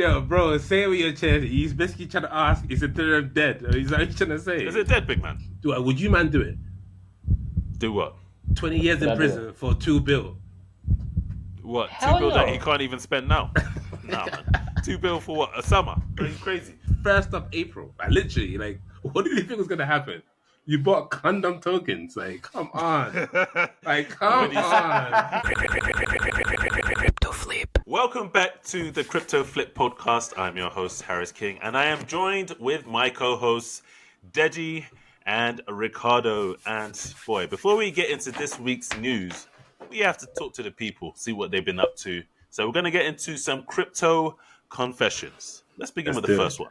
Yo, bro, say it with your chest. He's basically trying to ask, is Ethereum dead? Or is that what he's trying to say? Is it dead, big man? Would you, man, do it? Do what? 20 years in prison for $2 billion. What? Hell $2 billion that he no. can't even spend now? Nah, man. $2 billion for what? A summer? Are you crazy? 1st of April. Like, literally, like, what did you think was going to happen? You bought Condom tokens. Like, come on. Like, come on. Crypto flip. Welcome back to the Crypto Flip podcast. I'm your host, Harris King, and I am joined with my co-hosts, Deji and Ricardo. And boy, before we get into this week's news, we have to talk to the people, see what they've been up to. So we're going to get into some crypto confessions. Let's begin with the first one.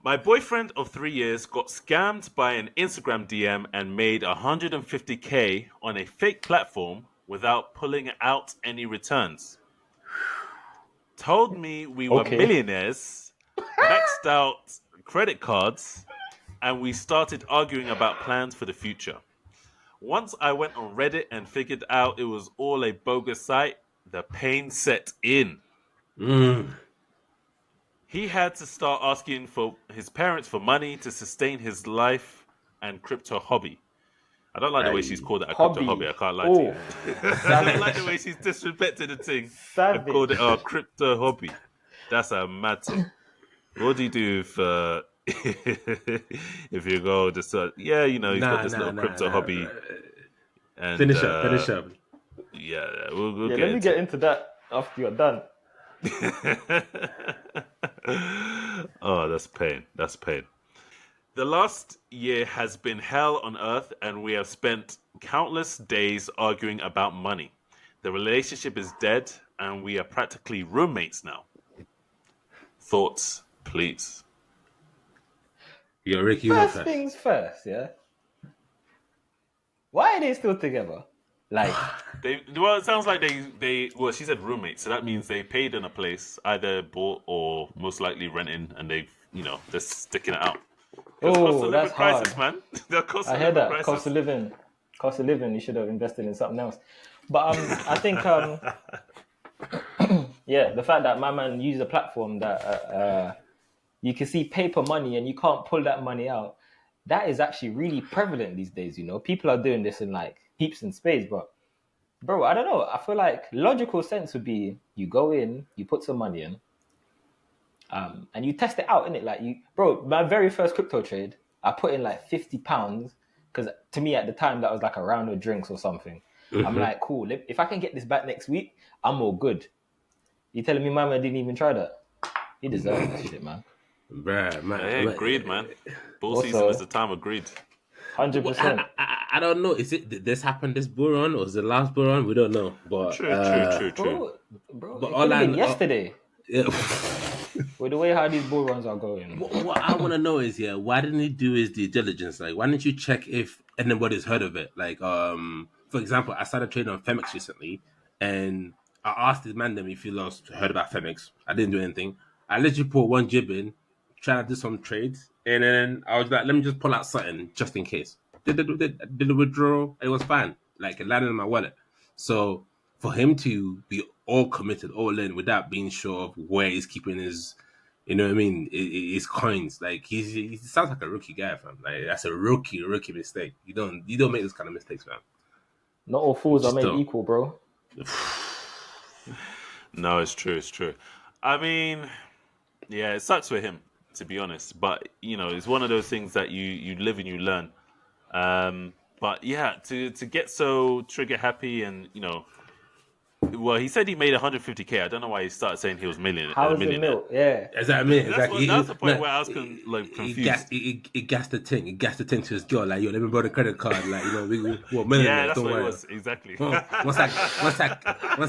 My boyfriend of 3 years got scammed by an Instagram DM and made $150K on a fake platform without pulling out any returns. Told me we were millionaires, maxed out credit cards, and we started arguing about plans for the future. Once I went on Reddit and figured out it was all a bogus site, the pain set in. He had to start asking for his parents for money to sustain his life and crypto hobby. I don't like the way she's called it a crypto hobby. I can't lie to you. I don't like the way she's disrespected the thing and called it a crypto hobby. That's a mad thing. What do you do if you go just yeah, you know, he's got this little crypto hobby. And, finish up. Yeah, we'll Yeah, get let me get into that after you're done. Oh, that's pain. That's pain. The last year has been hell on earth, and we have spent countless days arguing about money. The relationship is dead, and we are practically roommates now. Thoughts, please. Yo, Rick, you First things first, yeah? Why are they still together? Like, Well, it sounds like they well, she said roommates, so that means they paid in a place, either bought or most likely renting, and they're sticking it out. oh, that's crisis, hard. man. The cost I of heard living that. crisis. Cost of living, you should have invested in something else. But I think, yeah, the fact that my man used a platform that you can see paper money and you can't pull that money out, that is actually really prevalent these days, you know. People are doing this in like heaps and spades, but bro, I don't know. I feel like logical sense would be you go in, you put some money in, and you test it out, innit? Like my very first crypto trade, I put in like £50 because to me at the time that was like a round of drinks or something. Mm-hmm. I'm like, cool. If I can get this back next week, I'm all good. You telling me my man didn't even try that? He deserves that shit, man. Bruh, man. Hey, greed, man. Bull season is the time of greed. 100%. I don't know. Is it did this happened this bull run or was it the last bull run? We don't know. But True. Bro, but it all could have been yesterday. Yeah. With the way how these bull runs are going. What I want to know is, why didn't he do his due diligence? Like, why didn't you check if anybody's heard of it? Like, for example, I started trading on Femex recently, and I asked his MANDEM if he heard about Femex. I didn't do anything. I literally put one jib in, trying to do some trades, and then I was like, let me just pull out something just in case. Did the withdrawal, it was fine. Like, it landed in my wallet. So for him to be all committed, all in, without being sure of where he's keeping his, you know what I mean, his coins, like he sounds like a rookie guy, fam. Like, that's a rookie mistake. You don't make this kind of mistakes, fam. Not all fools are made equal, bro. No, it's true. I mean, yeah, it sucks for him, to be honest. But, you know, it's one of those things that you live and you learn. But yeah, to get so trigger happy and, you know, well, he said he made 150K. I don't know why he started saying he was millionaire. How is it mil? Yeah. Exactly. That's the point where I was confused. He gassed the thing. He gassed the thing to his girl. Like, yo, let me borrow the credit card. Like, you know, we're millionaires. Yeah, that's don't what worry. it was. Exactly. Once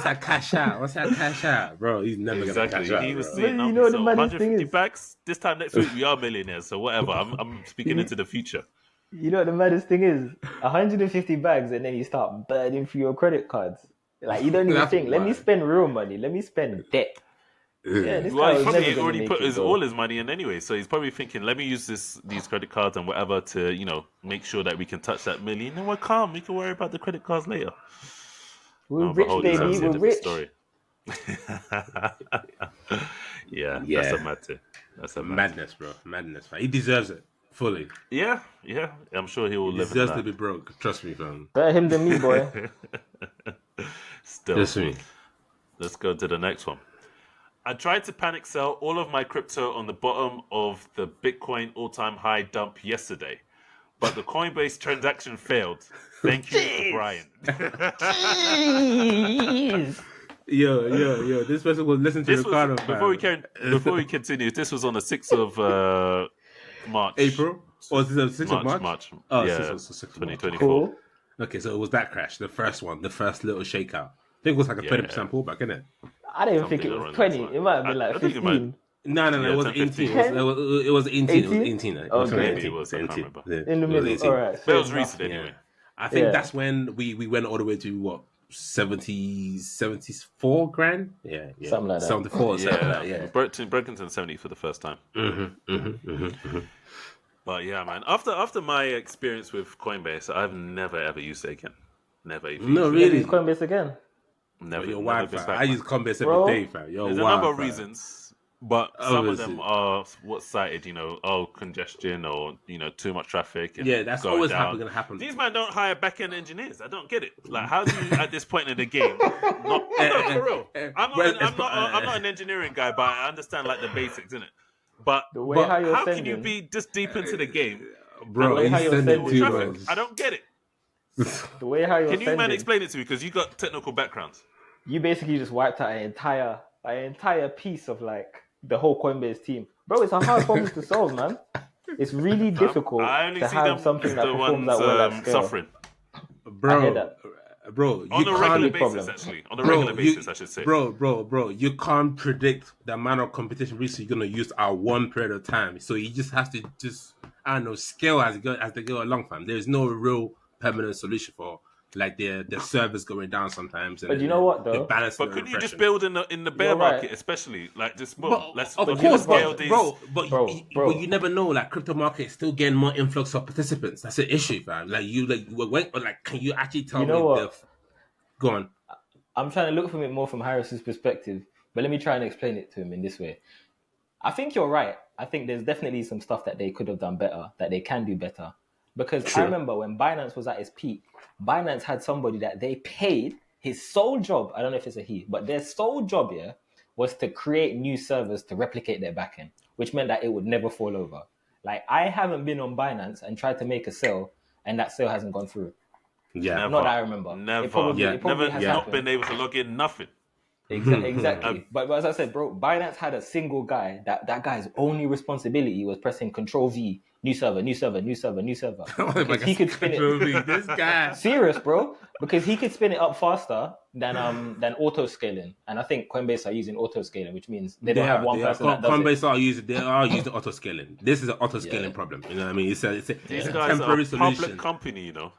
I cash out, bro, he's never gonna cash out. He was bro. saying, You know the maddest 150 thing is- bucks. This time next week we are millionaires. So whatever. I'm speaking into the future. You know what the maddest thing is? 150 bags and then you start burning through your credit cards. Like, you don't even think, let me spend real money. Let me spend debt. Yeah, this Well, guy he was never probably gonna already make put it, bro. all his money in anyway. So he's probably thinking, let me use these credit cards and whatever to, you know, make sure that we can touch that million. And we're calm. We can worry about the credit cards later. We're rich, baby. We're rich. Story. Yeah, Yeah. that's a matter. That's a matter. Madness, bro. Madness, fam. He deserves it fully. Yeah. I'm sure he will He live in deserves to that. be broke. Trust me, fam. Better him than me, boy. Still, Trust me. let's go to the next one. I tried to panic sell all of my crypto on the bottom of the Bitcoin all-time high dump yesterday, but the Coinbase transaction failed. Thank you, Brian. Jeez. Yo. This person will listen to This was Ricardo, fam. before we continue. This was on the 6th of March. April? Or is it the 6th of March? March. Oh, Yeah, 6th of March. 2024. Cool. Okay, so it was that crash, the first one, the first little shakeout. I think it was like a 20% pullback, innit? I didn't think it Something was around 20. that line. It might have been I like think it might- 15. No, Yeah, it was 10, 18. 15. It was 18. 18? It was 18. It was Okay. Maybe 18. it was, I can't 18. remember. Yeah, In the it was middle. 18. All right. But it was fair enough. recent anyway. I think Yeah. that's when we went all the way to what 74 grand. Yeah, Something like that. 74. Something like Yeah, that, yeah. broke into 70 for the first time. But yeah, man. After my experience with Coinbase, I've never ever used it again. Never even. No, used it. You really. use Coinbase again? Never. You're never wild, been fam. back, I man. use Coinbase Bro, every day, fam. You're There's a wild, number of fam. reasons, but some of them Obviously. are what's cited. Congestion or too much traffic. And Yeah, that's going always down. gonna happen. These men don't hire back-end engineers. I don't get it. Like, how do you at this point in the game? No, for real. I'm not an engineering guy, but I understand like the basics, innit? But The way how you're how sending. can you be this deep into the game? Bro, way you how you're send it sending too Traffic. much. I don't get it. The way how you're Can you sending. man explain it to me? Because you got technical backgrounds. You basically just wiped out an entire piece of like the whole Coinbase team. Bro, it's a hard problem to solve, man. It's really difficult I only to see have them something that the performs ones that well at scale. suffering I hear Bro, that. bro, on you a regular can't. basis. problem. Actually, on a regular basis, I should say. Bro, you can't predict the amount of competition resources you're gonna use at one period of time. So you just have to I don't know, scale as they go along, fam. There's no real permanent solution for like the servers going down sometimes. And But you know what, though? But couldn't you just build in the bear You're right. market, especially like just boom, But, let's of look course, at scale these. but Bro. you never know. Like crypto market is still getting more influx of participants. That's an issue, fam. Like can you actually tell You know me what? Go on. I'm trying to look from it more from Harris's perspective, but let me try and explain it to him in this way. I think you're right. I think there's definitely some stuff that they could have done better, that they can do better. Because True. I remember when Binance was at its peak, Binance had somebody that they paid, his sole job, I don't know if it's a he, but their sole job here was to create new servers to replicate their backend, which meant that it would never fall over. Like, I haven't been on Binance and tried to make a sale, and that sale hasn't gone through. Yeah. Never, Not that I remember. Never, It probably never has not happened. been able to log in. Nothing. Exactly. But as I said, bro, Binance had a single guy. That guy's only responsibility was pressing Control V, new server. Because he could spin it. This guy. Serious, bro. Because he could spin it up faster than auto scaling. And I think Coinbase are using auto scaling, which means they don't have one person that does Coinbase it. are using auto scaling. This is an auto scaling problem. You know what I mean? It's a These guys are temporary a public solution. company, you know.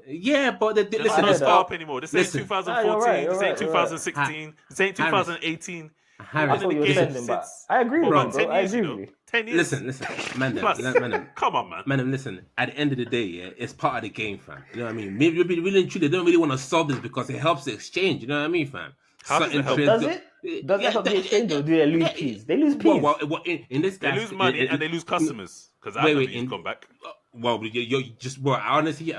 Yeah, but They're listen, not a that. startup anymore. This ain't Listen. 2014. You're right, This ain't you're right. 2016. This ain't 2018. I Harris, thought you were game sending, but since- I agree with for you, about bro. 10 I years, agree you know. with you. 10 years. listen, man, Plus. man, Come on, man. listen. At the end of the day, yeah, it's part of the game, fam. You know what I mean? Maybe really and truly, they don't really want to solve this because it helps the exchange. You know what I mean, fam? How does it help? Does it? Does that help the exchange or do they lose peas? They lose peas. Well, in this They case, lose money and they lose customers because I Wait, know wait, these in- come back. Well, you just honestly,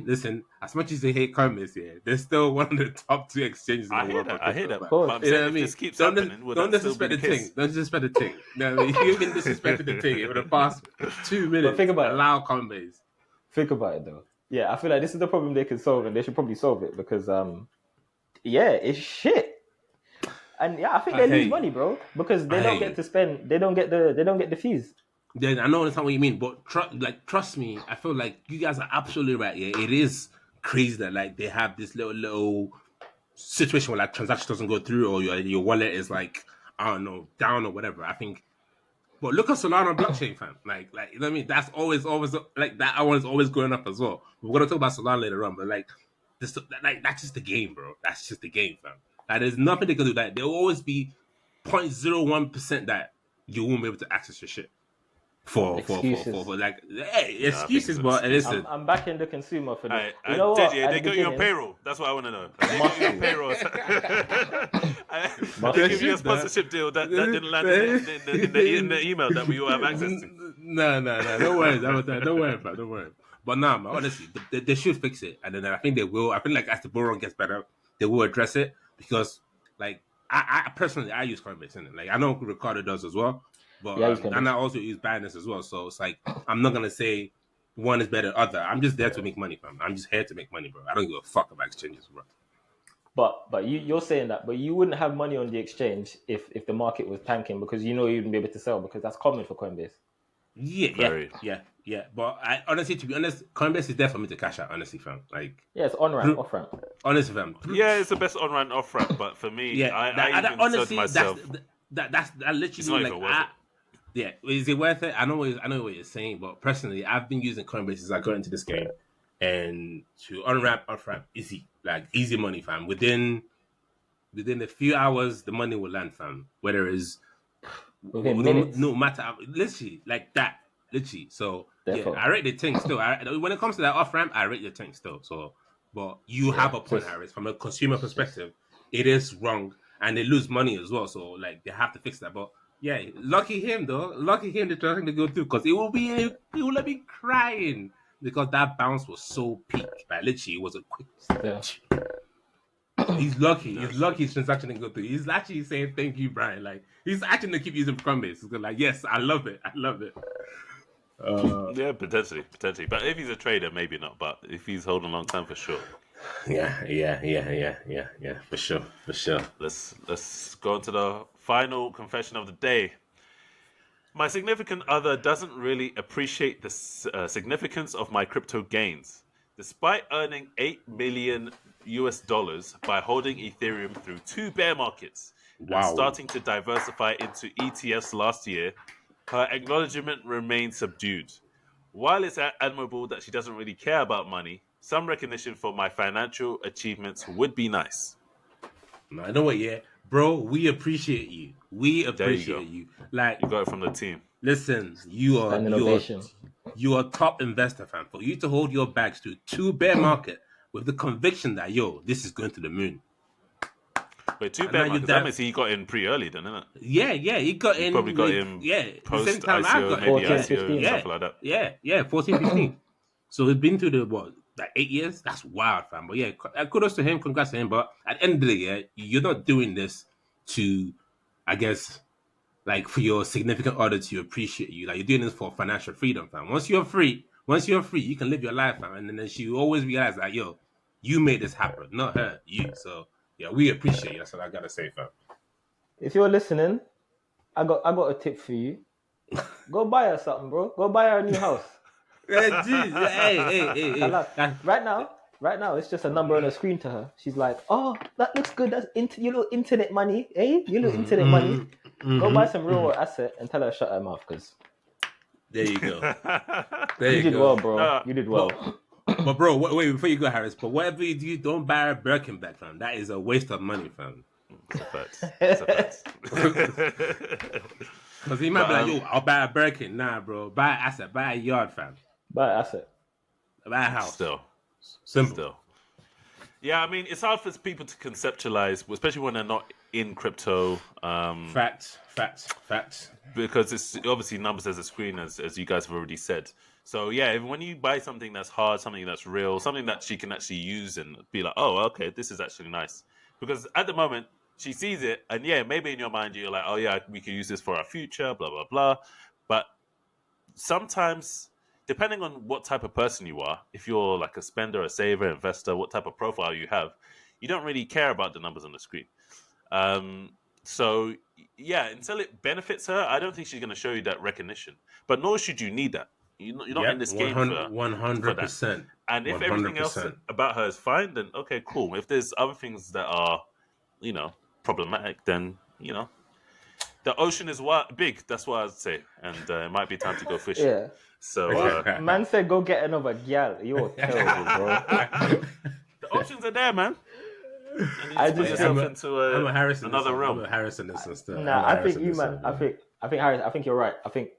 listen. As much as they hate Coinbase, yeah, they're still one of the top 2 exchanges in I the hear world. that. for I hear crypto, that. man. course. But I'm You know saying what I if mean? this keeps Don't happening, will don't that still be disrespect the the thing. case? Don't disrespect the thing. No, I mean, you've been disrespecting the thing for the past 2 minutes. think about it. Allow Coinbase. Think about it though. Yeah, I feel like this is the problem they can solve, and they should probably solve it because, yeah, it's shit. And yeah, I think they lose money, bro, because they don't get to spend. They don't get the fees. Then I know that's not what you mean, but trust me, I feel like you guys are absolutely right. Yeah, it is crazy that like they have this little situation where like transaction doesn't go through or your wallet is like I don't know down or whatever. I think, but look at Solana blockchain, fam. Like you know what I mean? That's always like that one is always going up as well. We're gonna talk about Solana later on, but like this, like that's just the game, bro. That's just the game, fam. Like there's nothing they can do. That there will always be 0.01% that you won't be able to access your shit. Excuses. for like hey, Yeah, I think excuses, it's an but excuse. listen. I'm backing the consumer for this. Hey, You know what? Deji, At they the got you on beginning, payroll. That's what I want to know. They must got you on do. payroll. Must They do. give you a sponsorship deal that didn't land in the email that we all have access to. No, don't worry about that. Don't worry about it. Don't worry. But nah, man, honestly, they should fix it, and then I think they will. I think like as the borough gets better, they will address it because, like, I personally I use Coinbase in it. Like I know Ricardo does as well, but Yeah, he's and I convinced. also use Binance as well. So it's like I'm not gonna say one is better than other. I'm just there to make money, fam. I'm just here to make money, bro. I don't give a fuck about exchanges, bro. But you're saying that, but you wouldn't have money on the exchange if the market was tanking because you wouldn't be able to sell because that's common for Coinbase. Very. Yeah. But I honestly, to be honest, Coinbase is there for me to cash out. Honestly, fam. Like, Yeah, it's on ramp, off ramp. honestly, fam. Yeah, it's the best on ramp off ramp, but for me, Yeah, I even said to honestly, myself, that's it's literally not like even worth it. yeah. Is it worth it? I know what you're saying, but personally, I've been using Coinbase since I got into this game, and to unwrap, off ramp, easy, like easy money, fam. Within a few hours, the money will land, fam. Whether it's Within minutes. no matter how, literally like that, literally. So Therefore. yeah, I rate the thing still. When it comes to that off ramp, I rate the thing still. So, but you have a point, just- Harris. From a consumer perspective, it is wrong, and they lose money as well. So like they have to fix that. But yeah, lucky him though. Lucky him they're trying to go through because it will be crying because that bounce was so peak. Like literally, it was a quick. Yeah. So he's lucky. He's lucky his transaction didn't go through. He's actually saying thank you, Brian. Like he's actually gonna keep using Coinbase. He's like, yes, I love it. Yeah, potentially. But if he's a trader, maybe not. But if he's holding a long time, for sure. Yeah. For sure. Let's go on to the final confession of the day. My significant other doesn't really appreciate the significance of my crypto gains, despite earning $8 million US by holding Ethereum through 2 bear markets and starting to diversify into ETFs last year. Her acknowledgement remains subdued. While it's admirable that she doesn't really care about money, some recognition for my financial achievements would be nice. I know what, yeah, bro. We appreciate you. We There you go. appreciate you. Like, You got it from the team. listen, you are a top investor, fam. For you to hold your bags to 2 bear market with the conviction that this is going to the moon. Wait, 2 bear markets. That means he got in pretty early, then, isn't it? Yeah, he got in. Probably got in post the same time ICO, I got maybe 14, ICO, 15. something like that. Yeah, 14, 15. So he's been through the like 8 years. That's wild, fam. But yeah, kudos to him, congrats to him. But at the end of the day, you're not doing this to, I guess, like for your significant other to appreciate you. Like you're doing this for financial freedom, fam. Once you're free, you can live your life, fam. And then she always realize that, you made this happen, not her, you. So yeah, we appreciate you. That's what I gotta say, fam. If you're listening, I got a tip for you. Go buy her something, bro. Go buy her a new house. Hey. Right now, it's just a number on a screen to her. She's like, "Oh, that looks good. That's your little internet money, eh? Your little internet money. Go buy some real world asset and tell her to shut her mouth, because there you go. you did well, bro. You did well. But bro, wait before you go, Harris. But whatever you do, don't buy a Birkin bag, fam. That is a waste of money, fam. It's a fact. Because he might be like, I'll buy a Birkin. Nah, bro. Buy an asset. Buy a yard, fam. Buy an asset. Buy a house. Simple. Still. Yeah, I mean, it's hard for people to conceptualize, especially when they're not in crypto. Facts. Because it's obviously numbers as a screen, as you guys have already said. So yeah, when you buy something that's hard, something that's real, something that she can actually use and be like, oh, okay, this is actually nice. Because at the moment, she sees it, and yeah, maybe in your mind you're like, oh yeah, we can use this for our future, blah, blah, blah. But sometimes, depending on what type of person you are, if you're like a spender, a saver, investor, what type of profile you have, you don't really care about the numbers on the screen. So yeah, until it benefits her, I don't think she's going to show you that recognition. But nor should you need that. You're not in this game for 100%. And if everything else about her is fine, then okay, cool. If there's other things that are, problematic, then, the ocean is big. That's what I'd say. And it might be time to go fishing. Yeah. So, man said go get another gal. You're terrible, bro. The options are there, man. And you I just put just yourself think- into another realm. I'm a Harrison this and stuff. Nah, I think you, man. I think Harris. I think you're right. I think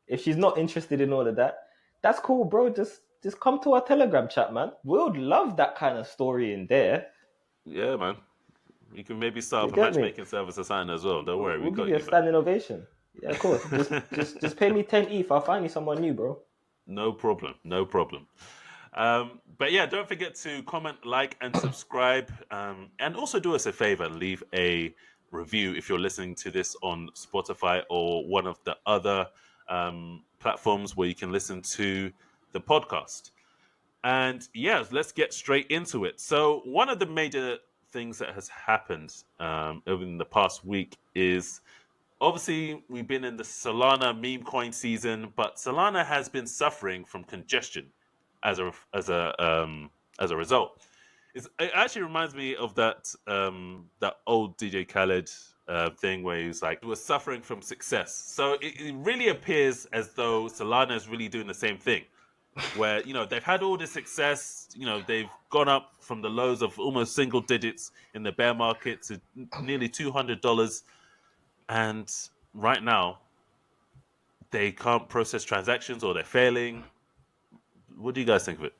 if she's not interested in all of that, that's cool, bro. Just come to our Telegram chat, man. We would love that kind of story in there. Yeah, man. You can maybe start You up a get me? matchmaking service or something as well. Don't worry, we We'll give got you a you, man. standing ovation. Yeah, of course. Just pay me 10 ETH. I'll find you someone new, bro. No problem. No problem. But yeah, don't forget to comment, like, and subscribe. And also do us a favor and leave a review if you're listening to this on Spotify or one of the other platforms where you can listen to the podcast. And yeah, let's get straight into it. So one of the major things that has happened over in the past week is obviously we've been in the Solana meme coin season, but Solana has been suffering from congestion as a result. It actually reminds me of that old DJ Khaled thing where he was like he was suffering from success. So it really appears as though Solana is really doing the same thing where they've had all this success. They've gone up from the lows of almost single digits in the bear market to nearly $200, and right now they can't process transactions or they're failing. What do you guys think of it?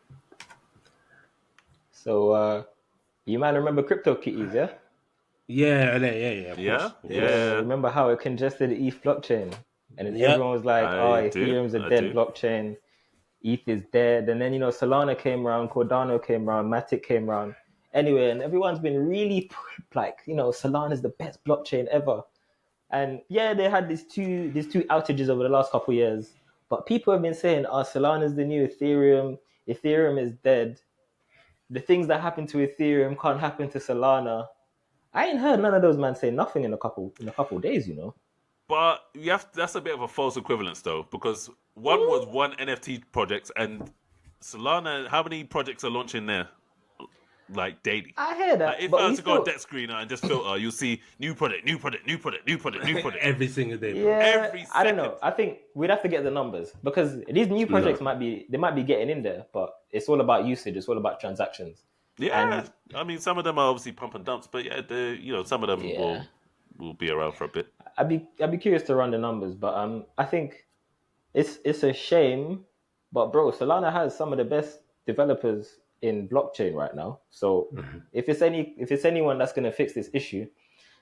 So you might remember crypto kitties, yeah? Yeah, of Yeah, course. Yeah. Remember how it congested the ETH blockchain? And then Yep. everyone was like, oh, I do. Ethereum's a I dead do. blockchain. ETH is dead. And then, Solana came around, Cardano came around, Matic came around. Anyway, and everyone's been really like, Solana is the best blockchain ever. And yeah, they had these two outages over the last couple of years. But people have been saying, oh, Solana is the new Ethereum. Ethereum is dead. The things that happen to Ethereum can't happen to Solana. I ain't heard none of those men say nothing in a couple of days, But that's a bit of a false equivalence though, because one was one NFT project and Solana, how many projects are launching there? Like daily. I hear that, Like if but I we was to go on still, Debt Screener and just filter, you'll see new product, new product, new product, new product, new product. Every single day, bro. yeah, Every I don't second. know. I think we'd have to get the numbers because these new projects might be getting in there, but it's all about usage. It's all about transactions, Yeah, and I mean some of them are obviously pump and dumps, but yeah, some of them yeah, will be around for a bit. I'd be curious to run the numbers, but I think it's a shame, but bro, Solana has some of the best developers in blockchain right now. So if it's anyone that's gonna fix this issue,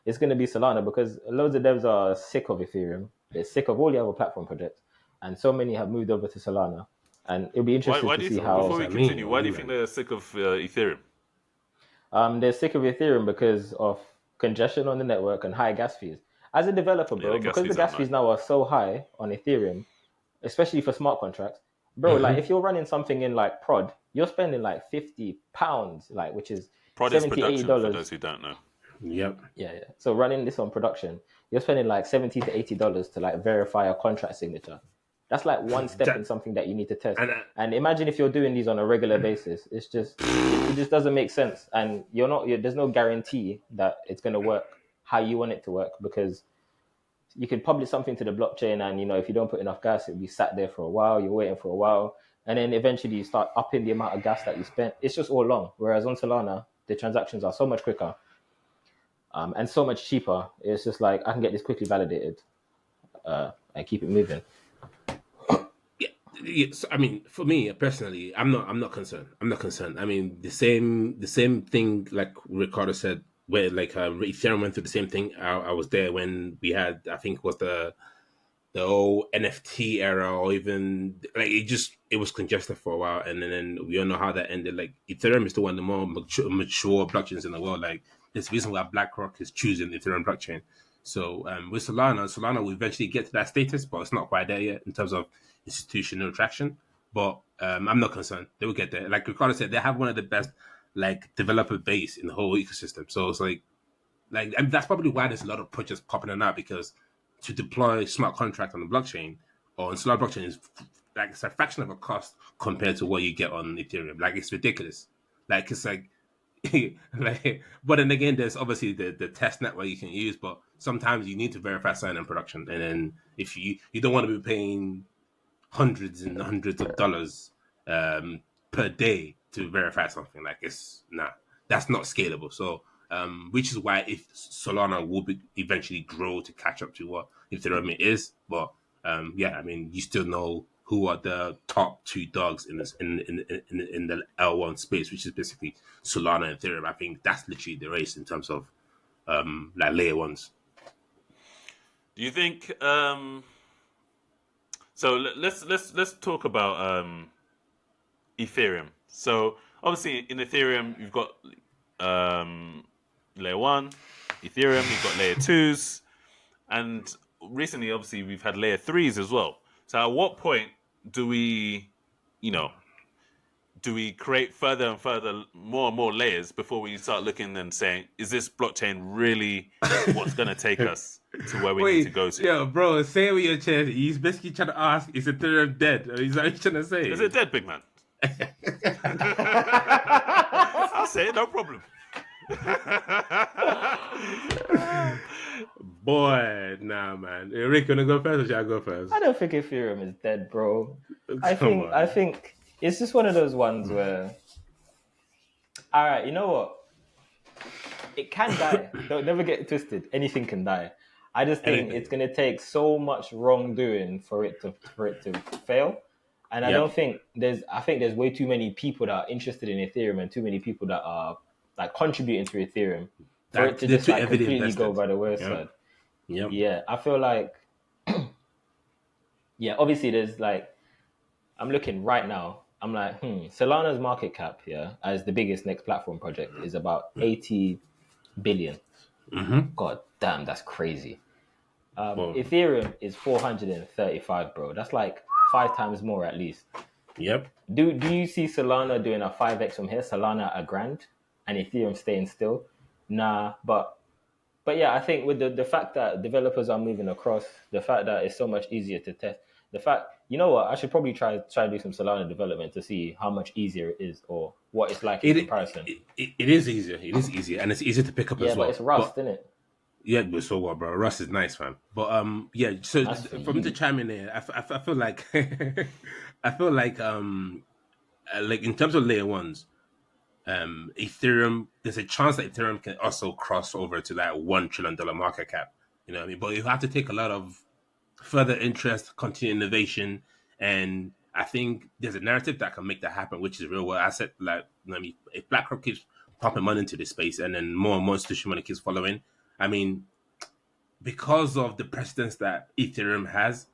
it's gonna be Solana because loads of devs are sick of Ethereum. They're sick of all the other platform projects, and so many have moved over to Solana. And it'll be interesting Why to do you see What before does how we that mean? continue? What Why do do you you think mean? they're sick of Ethereum? they're sick of Ethereum because of congestion on the network and high gas fees. As a developer, Yeah, the bro, gas because the fees are gas nice. fees now are so high on Ethereum, especially for smart contracts, bro, like if you're running something in like prod, you're spending like £50, like which is Prod is 70 80 production for those dollars. who don't know. Yep. Yeah. So running this on production, you're spending like $70 to $80 to like verify a contract signature. That's like one step in That something that you need to test. and And imagine if you're doing these on a regular basis. It's just it just doesn't make sense. And there's no guarantee that it's gonna work how you want it to work because you can publish something to the blockchain and if you don't put enough gas, it'll be sat there for a while, you're waiting for a while, and then eventually you start upping the amount of gas that you spent. It's just all long. Whereas on Solana, the transactions are so much quicker and so much cheaper. It's just like I can get this quickly validated and keep it moving. yeah, yes, I mean, for me personally, I'm not concerned. I'm not concerned. I mean, the same thing like Ricardo said, where like Ethereum went through the same thing. I was there when we had, I think it was the whole NFT era, or even like it was congested for a while, and then we all know how that ended. Like Ethereum is still one of the more mature blockchains in the world. Like there's a reason why BlackRock is choosing the Ethereum blockchain. So with Solana will eventually get to that status, but it's not quite there yet in terms of institutional traction. But I'm not concerned; they will get there. Like Ricardo said, they have one of the best like developer base in the whole ecosystem. So it's like and that's probably why there's a lot of projects popping in now because to deploy smart contract on the blockchain or on Solana blockchain is like it's a fraction of a cost compared to what you get on Ethereum. Like it's ridiculous. Like it's like like but then again there's obviously the test network you can use, but sometimes you need to verify something in production. And then if you don't want to be paying hundreds and hundreds of dollars per day to verify something. Like it's nah, that's not scalable. So which is why if Solana will be eventually grow to catch up to what Ethereum is, but yeah, I mean, you still know who are the top two dogs in this in the L1 space, which is basically Solana and Ethereum. I think that's literally the race in terms of like layer ones. Do you think? So let's talk about Ethereum. So obviously in Ethereum you've got layer one, Ethereum, you've got layer twos, and recently obviously we've had layer threes as well. So at what point do we, you know, do we create further and further, more and more layers before we start looking and saying, is this blockchain really what's going to take us to where we need to go to? Yo, bro, say it with your chest. He's basically trying to ask, is Ethereum dead? Or is that what he's trying to say? Is it dead, big man? I'll say it, no problem. Boy, nah, man. Rick, you wanna go first or should I go first? I don't think Ethereum is dead, bro. I Come on. think it's just one of those ones where, all right, you know what? It can die. Don't never get twisted. Anything can die. I just think Anything. it's going to take so much wrongdoing for it to fail. And I Yep. don't think I think there's way too many people that are interested in Ethereum and too many people that are like contributing to Ethereum for it to They're just too like heavily completely go invested. by the wayside. Yep. Yeah, I feel like, yeah, obviously there's like, I'm looking right now, I'm like, Solana's market cap, as the biggest next platform project is about 80 billion. God damn, that's crazy. Well, Ethereum is 435, bro. That's like 5 times more at least. yep. Do you see Solana doing a 5x from here? Solana a grand and Ethereum staying still? Nah, but yeah, I think with the fact that developers are moving across, the fact that it's so much easier to test, the fact, you know what, I should probably try to do some Solana development to see how much easier it is or what it's like in comparison. It is easier. It is easier, and it's easier to pick up Yeah, as well. but it's Rust, isn't it? Yeah, but so what, bro? Rust is nice, fam. But yeah. So That's for for me to you. chime in there, I feel like I feel like in terms of layer ones, Ethereum. There's a chance that Ethereum can also cross over to that $1 trillion market cap. You know what I mean? But you have to take a lot of further interest, continued innovation, and I think there's a narrative that can make that happen, which is real world asset. Like, you know what I mean, if BlackRock keeps pumping money into this space, and then more and more institutional money keeps following, I mean, because of the precedence that Ethereum has,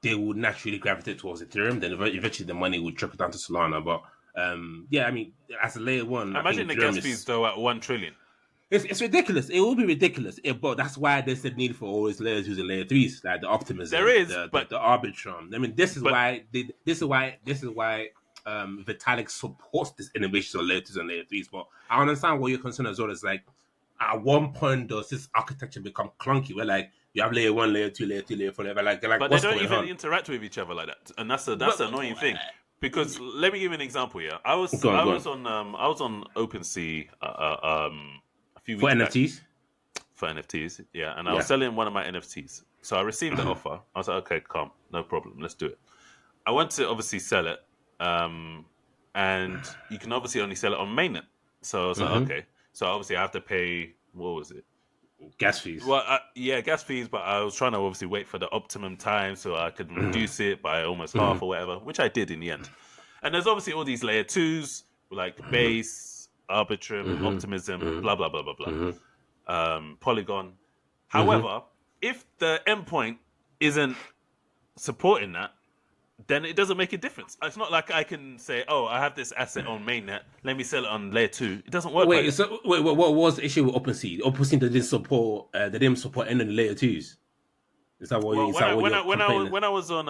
they would naturally gravitate towards Ethereum. Then eventually the money would trickle down to Solana. But yeah, I mean, as a layer one, I Imagine think the Ethereum gas fees is though at 1 trillion. it's ridiculous. It will be ridiculous. But that's why there's a need for always layers using layer threes, like the optimism, There is, the but arbitrum. I mean, this is but- why Vitalik supports this innovation on layer twos and layer threes. But I understand what your concern as well is like. At one point, does this architecture become clunky? Where like you have layer one, layer two, layer three, layer four, layer like but they what's don't going even on? interact with each other like that, and that's the annoying thing. Because let me give you an example. Yeah, I was Go on. on OpenSea a few For weeks back NFTs? for NFTs. Yeah, and I was selling one of my NFTs. So I received the offer. I was like, okay, calm, no problem, let's do it. I went to obviously sell it, and you can obviously only sell it on mainnet. So I was like, okay. So obviously I have to pay, what was it? Gas fees. Well, yeah, gas fees, but I was trying to obviously wait for the optimum time so I could reduce it by almost half or whatever, which I did in the end. And there's obviously all these layer twos, like Base, Arbitrum, Optimism, blah, blah, blah, blah, blah. Polygon. However, if the endpoint isn't supporting that, then it doesn't make a difference. It's not like I can say, "Oh, I have this asset on mainnet. Let me sell it on layer 2." It doesn't work. Wait, what was the issue with OpenSea? OpenSea didn't support. They didn't support any of the layer twos. Is that what? Well, You're complaining? when I was on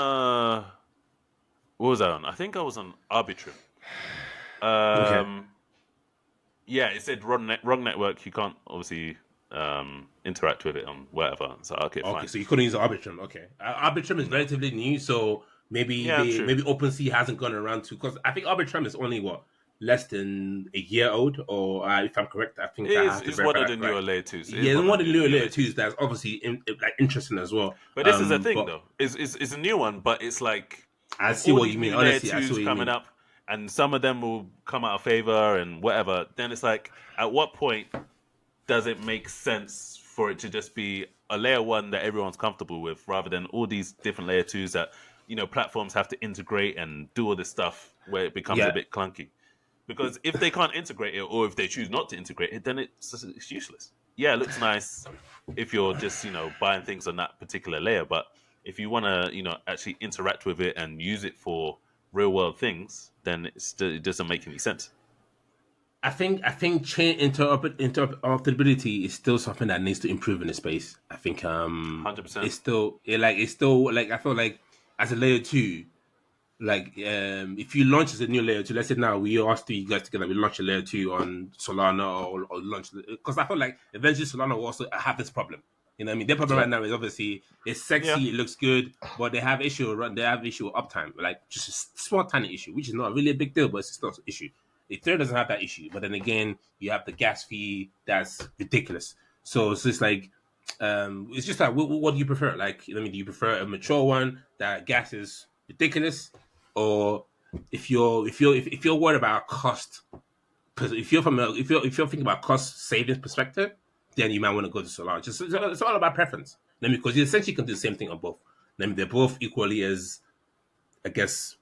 what was I on? I think I was on Arbitrum. Okay. Yeah, it said wrong network. You can't obviously interact with it on whatever. So okay, fine. So you couldn't use Arbitrum. Okay, Arbitrum is relatively new, so maybe maybe OpenSea hasn't gone around to, because I think Arbitrum is only less than a year old, or if I'm correct, I think It's one of the newer layer 2s. Yeah, one of the newer layer 2s that's obviously interesting as well. But this is the thing, though. It's a new one, but it's like I see all what these you mean. new layer Honestly, I see 2s what you coming mean. up, and some of them will come out of favor and whatever. Then it's like, at what point does it make sense for it to just be a layer 1 that everyone's comfortable with, rather than all these different layer 2s that platforms have to integrate and do all this stuff where it becomes a bit clunky. Because if they can't integrate it, or if they choose not to integrate it, then it's useless. Yeah, it looks nice if you're just buying things on that particular layer, but if you want to actually interact with it and use it for real world things, then it doesn't make any sense. I think chain interoperability is still something that needs to improve in the space. I think 100%. it's still I feel like as a layer 2, like if you launch as a new layer 2, let's say now we asked you guys together, we launch a layer 2 on Solana or launch, because I feel like eventually Solana will also have this problem. You know what I mean? Their problem right now is obviously it's sexy, it looks good, but they have issue with uptime, like just a small tiny issue, which is not really a big deal, but it's still an issue. Ethereum doesn't have that issue, but then again, you have the gas fee that's ridiculous. So it's just like it's just like what do you prefer? Like, do you prefer a mature one that gas is ridiculous, or if you're worried about cost, if you're thinking about cost savings perspective, then you might want to go to Solana. It's all about preference. Because you essentially can do the same thing on both. They're both equally as, I guess,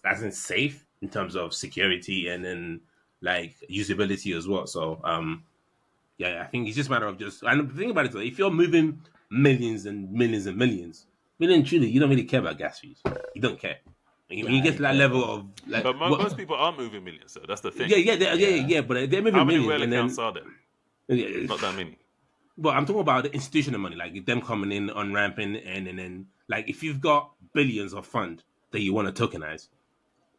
as in safe in terms of security and then like usability as well. So I think it's just a matter of and the thing about it is, if you're moving millions and millions and millions, really and truly, you don't really care about gas fees. You don't care. When you get to that level of like, but most people are moving millions, so that's the thing. But they're moving How many millions. whale accounts are there? Not that many. But I'm talking about the institutional money, like them coming in on ramping, and then like if you've got billions of fund that you want to tokenize,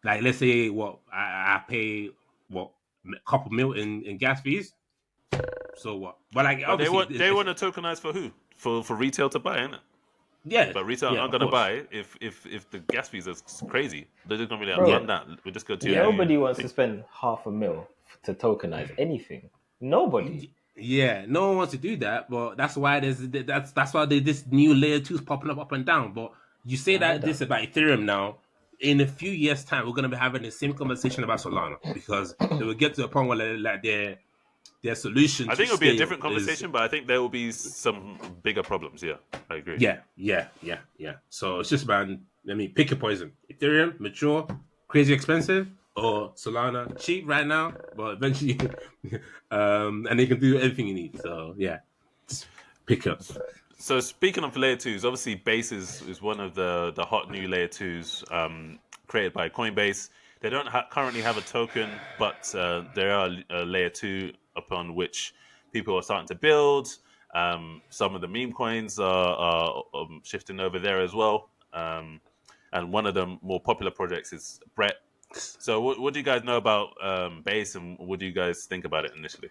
like let's say I pay a couple mil in gas fees. So what? But like obviously they want to tokenize for who? For retail to buy, innit? Yeah, but retail aren't going to buy if the gas fees are crazy. They're just going to be like, run that. We just go to nobody wants to spend $500,000 to tokenize anything. Nobody. Yeah, no one wants to do that, but that's why that's why this new layer 2 is popping up and down. But you say this about Ethereum now. In a few years' time, we're going to be having the same conversation about Solana, because they will get to a point where like their solution. I think it'll be a different conversation, but I think there will be some bigger problems. Yeah, I agree. Yeah. So it's just about, pick your poison. Ethereum, mature, crazy expensive, or Solana, cheap right now, but eventually, and they can do everything you need. So yeah, just pick up. So speaking of layer 2s, obviously Base is one of the hot new layer 2s created by Coinbase. They don't currently have a token, but there are a layer 2 upon which people are starting to build. Some of the meme coins are shifting over there as well. And one of the more popular projects is Brett. So what do you guys know about Base, and what do you guys think about it initially?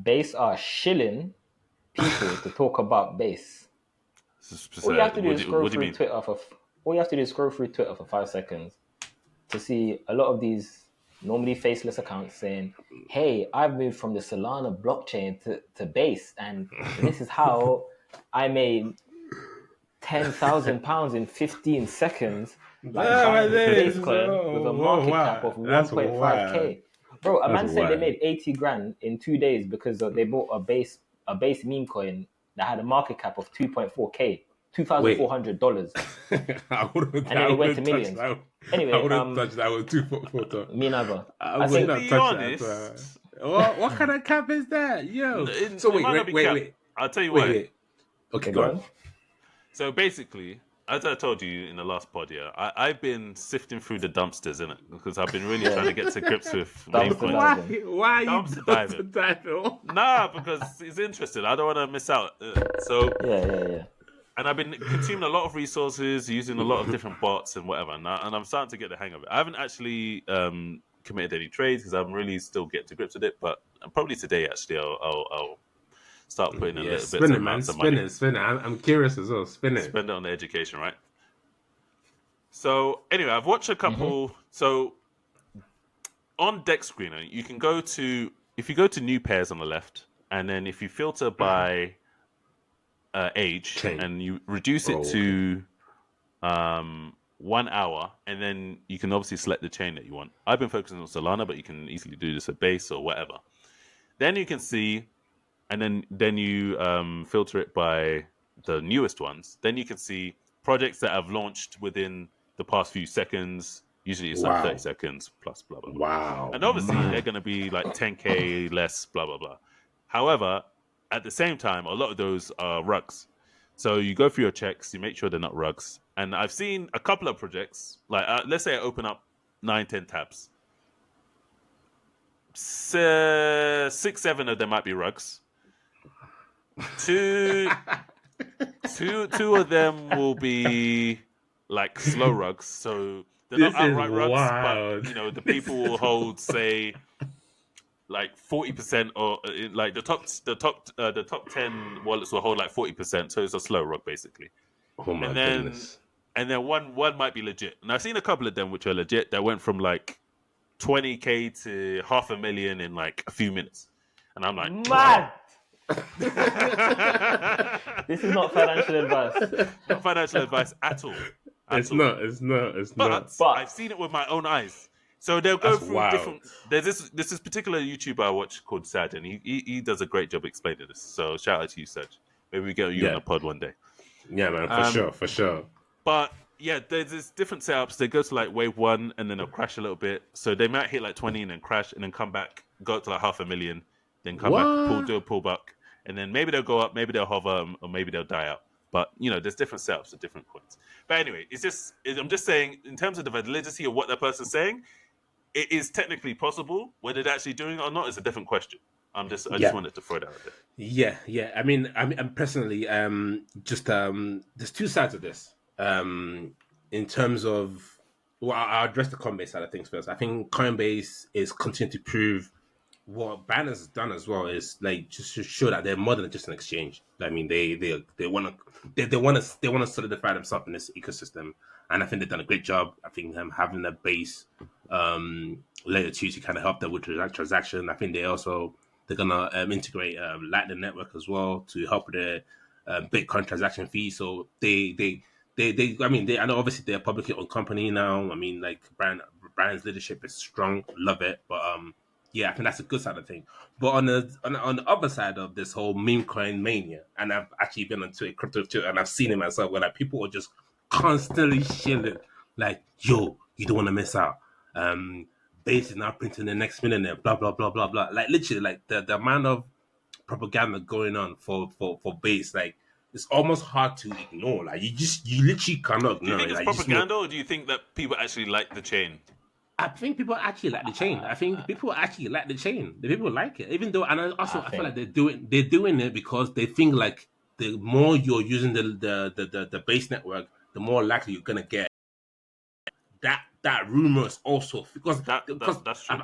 Base are shilling people to talk about Base. All you have to do is scroll through Twitter for 5 seconds to see a lot of these normally faceless accounts saying, hey, I've moved from the Solana blockchain to Base, and this is how I made £10,000 in 15 seconds, like buying this Base coin with a market cap of 1.5k. Bro, a man said they made 80 grand in 2 days because they bought a base meme coin that had a market cap of 2.4k, $2,400. And then it went to millions. Anyway, I wouldn't touch that with 2.4. Me neither. I think, to be honest, what kind of cap is that, yo? So wait. I'll tell you what. Wait. Okay, go on. So basically, as I told you in the last pod, I've been sifting through the dumpsters, innit? Because I've been really trying to get to grips with meme coins. Why are you dumpster diving? Nah, because it's interesting. I don't want to miss out. Yeah. And I've been consuming a lot of resources, using a lot of different bots and whatever. And I'm starting to get the hang of it. I haven't actually committed any trades because I'm really still getting to grips with it. But probably today, actually, I'll start putting a little bit of money. Spin it. I'm curious as well. Spend it on the education, right? So anyway, I've watched a couple. So on Deck Screener, you can go to new pairs on the left, and then if you filter by age and you reduce it to 1 hour, and then you can obviously select the chain that you want. I've been focusing on Solana, but you can easily do this at Base or whatever. Then you can see and then you filter it by the newest ones, then you can see projects that have launched within the past few seconds. Usually it's like 30 Wow. seconds plus blah blah blah. Wow. And obviously they're Man. going to be like 10k less blah blah blah. However, at the same time, a lot of those are rugs. So you go through your checks, you make sure they're not rugs. And I've seen a couple of projects, like let's say I open up 9, 10 tabs. 6, 7 of them might be rugs. Two of them will be like slow rugs. So they're not This is outright rugs, but wild. the people will hold, say, like 40%, or like the top 10 wallets will hold like 40%. So it's a slow rug basically. Oh my And then goodness. one might be legit. And I've seen a couple of them which are legit that went from like 20k to 500,000 in like a few minutes. And I'm like, Mad. This is not financial advice. not financial advice at all. It's not. But But- I've seen it with my own eyes. So they'll go That's through wild. different. There's this particular YouTuber I watch called Sad, and he does a great job explaining this. So shout out to you, Serge. Maybe we get you on Yeah. a pod one day. Yeah, man, for sure. But yeah, there's this different setups. They go to like wave 1, and then they'll crash a little bit. So they might hit like 20 and then crash, and then come back, go up to like 500,000, then come back, do a pullback, and then maybe they'll go up, maybe they'll hover, or maybe they'll die out. But there's different setups at different points. But anyway, I'm just saying, in terms of the validity of what that person's saying, it is technically possible. Whether they're actually doing it or not is a different question. I just wanted to throw that out there. Yeah. I mean, personally, there's two sides of this. In terms of, well, I'll address the Coinbase side of things first. I think Coinbase is continuing to prove what Binance has done as well, is like just to show that they're more than just an exchange. I mean, they want to solidify themselves in this ecosystem, and I think they've done a great job. I think them having a base layer 2 to kind of help them with transaction. I think they're gonna integrate Lightning Network as well to help with the Bitcoin transaction fee. So I know obviously they're a publicly owned company now. I mean, like Brian's leadership is strong, love it. But yeah, I think that's a good side of thing. But on the other side of this whole meme coin mania, and I've actually been on Twitter, crypto Twitter, and I've seen it myself, where like people are just constantly shilling, like, "Yo, you don't want to miss out." Base is now printing the next millionaire, blah blah blah blah blah. Like literally, like the amount of propaganda going on for base, like it's almost hard to ignore. Like you literally cannot Do you ignore think it. it's Like, you just know. propaganda, or do you think that people actually like the chain? I think people actually like the chain. I think people actually like the chain. The people like it, even though, and I feel like they're doing it because they think like the more you're using the base network, the more likely you're gonna get that rumors also, because That's true.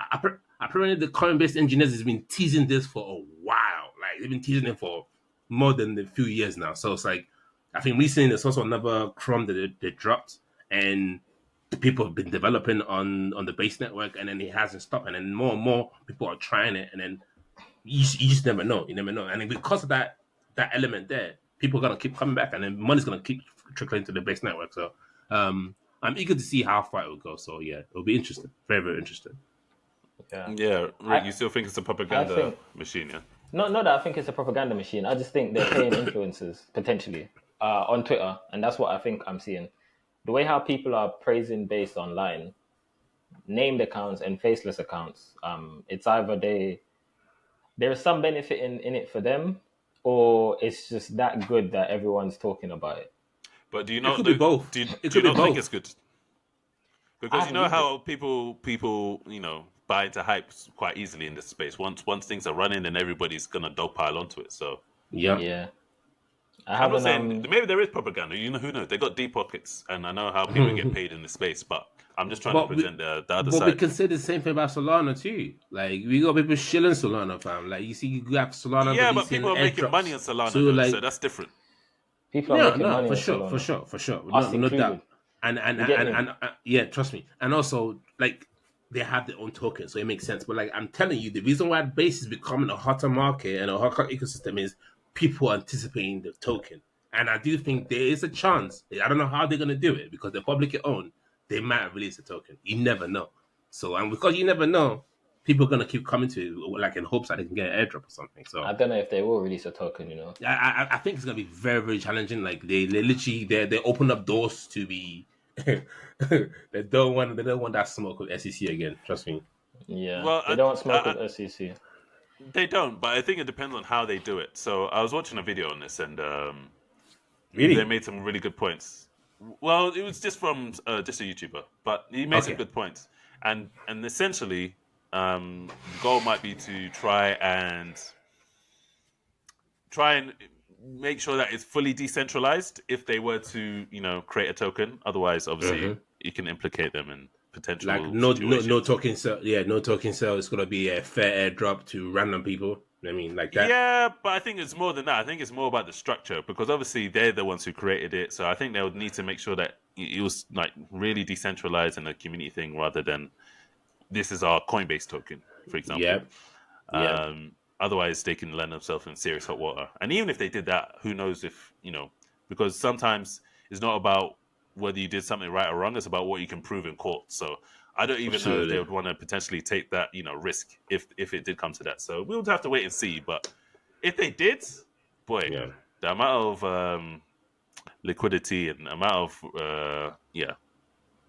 apparently the Coinbase engineers has been teasing this for a while. Like they've been teasing it for more than a few years now. So it's like, I think recently there's also another Chrome that they dropped, and the people have been developing on the base network, and then it hasn't stopped, and then more and more people are trying it, and then you just never know. You never know, and then because of that element there, people are gonna keep coming back, and then money's gonna keep trickling to the base network. So I'm eager to see how far it will go. So yeah, it'll be interesting, very very interesting. Yeah, Rick, you still think it's a propaganda machine? Yeah. Not that I think it's a propaganda machine. I just think they're paying influencers potentially on Twitter, and that's what I think I'm seeing. The way how people are praising based online, named accounts and faceless accounts, it's either there is some benefit in it for them, or it's just that good that everyone's talking about it. But do you not? It could be both. Do you It could be not think both. it's good? Because you know how people buy into hype quite easily in this space. Once things are running, and everybody's gonna pile onto it. So Yeah. I'm not saying maybe there is propaganda. Who knows? They got deep pockets, and I know how people get paid in this space. But I'm just trying to present the other But side. we can say the same thing about Solana too. Like we got people shilling Solana, fam. Like you see, you have Solana. Yeah, but people are making money on Solana, so, though, so that's different. People are making money for on sure, Solana. for sure. Us No doubt. included. And yeah, trust me. And also, like they have their own token, so it makes sense. But like I'm telling you, the reason why Base is becoming a hotter market and a hotter ecosystem is people are anticipating the token. And I do think there is a chance. I don't know how they're gonna do it because they're publicly owned. They might release a token. You never know. So, and because you never know, people are gonna keep coming to it, like in hopes that they can get an airdrop or something. So I don't know if they will release a token. I think it's gonna be very, very challenging. Like they literally they open up doors to be they don't want that smoke with SEC again. Trust me. Yeah, Well, they don't smoke with SEC. they don't, but I think it depends on how they do it. So I was watching a video on this, and they Really? made some really good points. Well, it was just from just a YouTuber, but he made some Okay. good points. And essentially, the goal might be to try and make sure that it's fully decentralized if they were to, create a token. Otherwise, obviously, Mm-hmm. you can implicate them in Like potential no situations. token sell. Yeah, no token sell. It's gonna be a fair airdrop to random people. I mean, like that. Yeah, but I think it's more than that. I think it's more about the structure because obviously they're the ones who created it. So I think they would need to make sure that it was like really decentralized and a community thing rather than this is our Coinbase token, for example. Yep. Yep. Otherwise, they can land themselves in serious hot water. And even if they did that, who knows if, because sometimes it's not about whether you did something right or wrong, it's about what you can prove in court. So I don't even know if they Absolutely. would want to potentially take that, risk if it did come to that. So we would have to wait and see. But if they did, boy, Yeah. the amount of liquidity and amount of,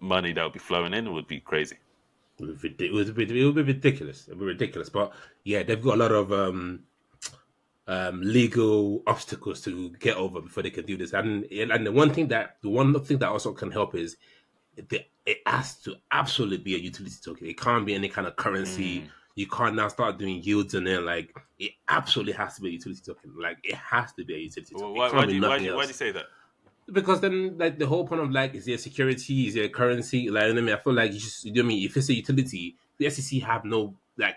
money that would be flowing in would be crazy. It would be ridiculous. It would be ridiculous. But yeah, they've got a lot of legal obstacles to get over before they can do this. And the one thing that also can help is it has to absolutely be a utility token. It can't be any kind of currency. Mm. You can't now start doing yields in there. Like it absolutely has to be a utility token. Like it has to be a utility token. It Why can't do be you nothing why do you else. say that? Because then, like the whole point of like, is there security? Is there currency? Like, I mean, I feel like you know what I mean. If it's a utility, the SEC have no like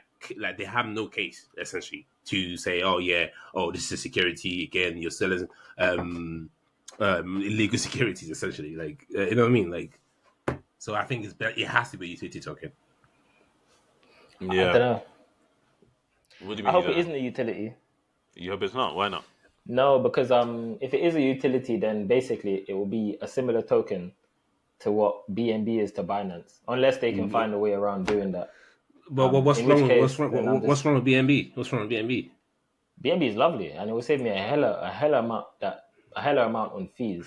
they have no case essentially to say, oh yeah, oh this is security again. You're selling illegal securities essentially. Like you know what I mean. Like so, I think it's better. It has to be a utility token. I don't Yeah. know. What do you I mean you hope it don't know? isn't a utility. You hope it's not. Why not? No, because if it is a utility, then basically it will be a similar token to what BNB is to Binance, unless they can Yeah. find a way around doing that. But In which case, then I'm what's just wrong with BNB? What's wrong with BNB? BNB is lovely, and it will save me a hella amount on fees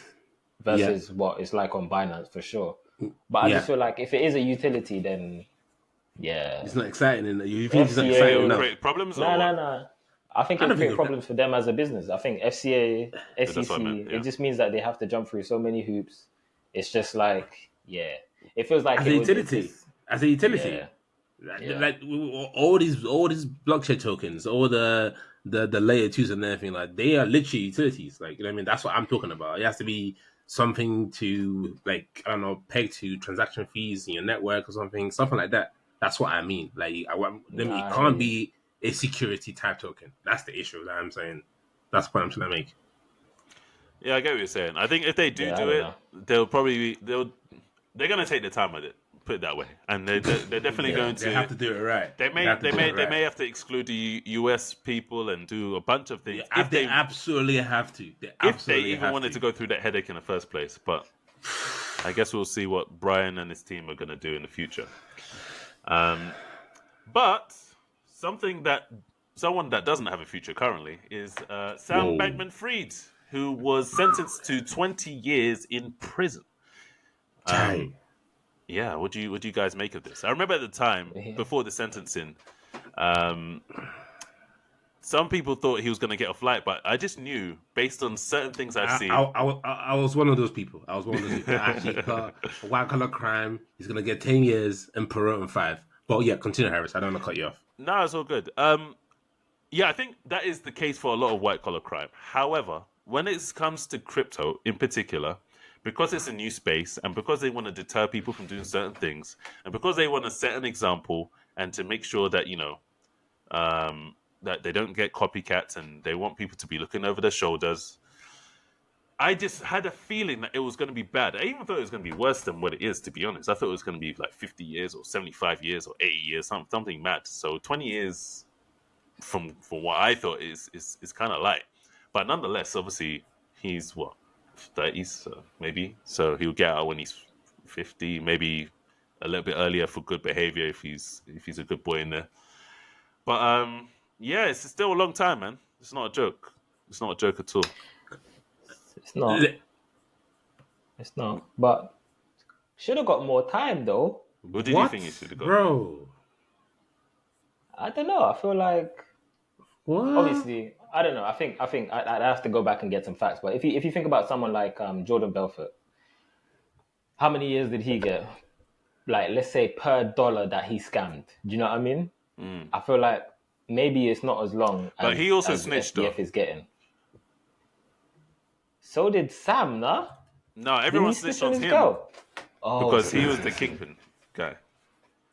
Yeah, versus what it's like on Binance for sure. But I just yeah. feel like if it is a utility, then yeah, It's not exciting, and you think it's not You think it exciting will FCA. enough. create problems or No, no, what? no. I think I it will don't think create problems for them as a business. I think FCA, That's what I meant. SEC, it Yeah. just means that they have to jump through so many hoops. It's just like, yeah, it feels like as a it's utility, this, as a utility. yeah, yeah. Like all these blockchain tokens, all the layer twos and everything, like they are literally utilities. Like you know what I mean? That's what I'm talking about. It has to be something to like I don't know, peg to transaction fees in your network or something like that. That's what I mean. Like it Nah, I hear can't you. be a security type token. That's the issue that I'm saying. That's what I'm trying to make. Yeah, I get what you're saying. I think if they Yeah, I do don't it, know. they're gonna take their time with it. Put it that way, and they're definitely Yeah, going They to. have to do it right. They They may have to they do may it they right. may have to exclude the US people and do a bunch of things They absolutely have to. They if they absolutely even have wanted to. to go through that headache in the first place. But I guess we'll see what Brian and his team are going to do in the future. But something that someone that doesn't have a future currently is Sam Whoa. Bankman-Fried, who was sentenced to 20 years in prison. Um, Chai. yeah, what do you guys make of this? I remember at the time yeah. before the sentencing, um, some people thought he was going to get a flight, but I just knew based on certain things I've seen. I was one of those people. I was one of those people. I actually thought a white collar crime. He's gonna get 10 years and parole in 5. But yeah, continue, Harris. I don't want to cut you off. No, it's all good. Yeah, I think that is the case for a lot of white collar crime. However, when it comes to crypto in particular, because it's a new space and because they want to deter people from doing certain things and because they want to set an example and to make sure that, that they don't get copycats and they want people to be looking over their shoulders. I just had a feeling that it was going to be bad. I even thought it was going to be worse than what it is, to be honest. I thought it was going to be like 50 years or 75 years or 80 years, something mad. So 20 years from what I thought is kind of light. But nonetheless, obviously, he's what, 30s, so maybe. So he'll get out when he's 50, maybe a little bit earlier for good behavior if he's a good boy in there. But yeah, it's still a long time, man. It's not a joke. It's not a joke at all. It's not. It's not. But should have got more time though. What did you think he should have got? Bro? I don't know. I feel like What? obviously I don't know. I think I'd have to go back and get some facts. But if you think about someone like Jordan Belfort, how many years did he get? Like, let's say per dollar that he scammed. Do you know what I mean? I feel like maybe it's not as long as, But he also as snitched, SBF though. is getting. So did Sam, nah? No, Didn't everyone he snitch snitched on on his him girl? Oh, because he was the kingpin guy.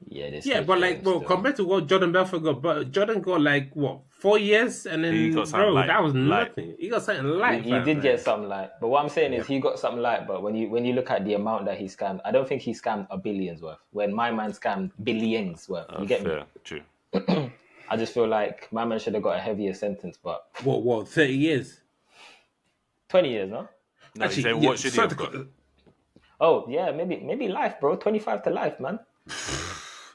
Yeah, they Yeah, snitched but on like, him bro, still. compared to what Jordan Belfort got, but Jordan got like what 4 years, and then He got something bro, light. that was Light. nothing. He got something light. You did fam, get like. something light, but what I'm saying is he got something light. But when you look at the amount that he scammed, I don't think he scammed a billion's worth. When my man scammed billions worth, you get Fair, me? true. I just feel like my man should have got a heavier sentence, but What 30 years? 20 years, no? No, he's saying what should he have got? Oh yeah, maybe life, bro. 25 to life, man.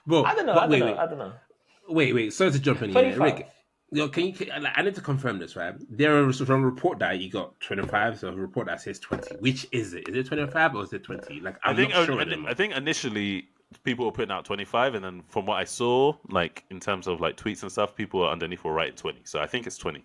Bro, I don't know. but I don't know. Wait. Sorry to jump in here, 25. Rick. Yo, I need to confirm this, right? There is a report that you got 25, so a report that says 20. Which is it? Is it 25 or is it 20? Like, I'm not sure anymore. I think initially people were putting out 25, and then from what I saw, like in terms of like tweets and stuff, people were underneath were writing 20. So I think it's 20.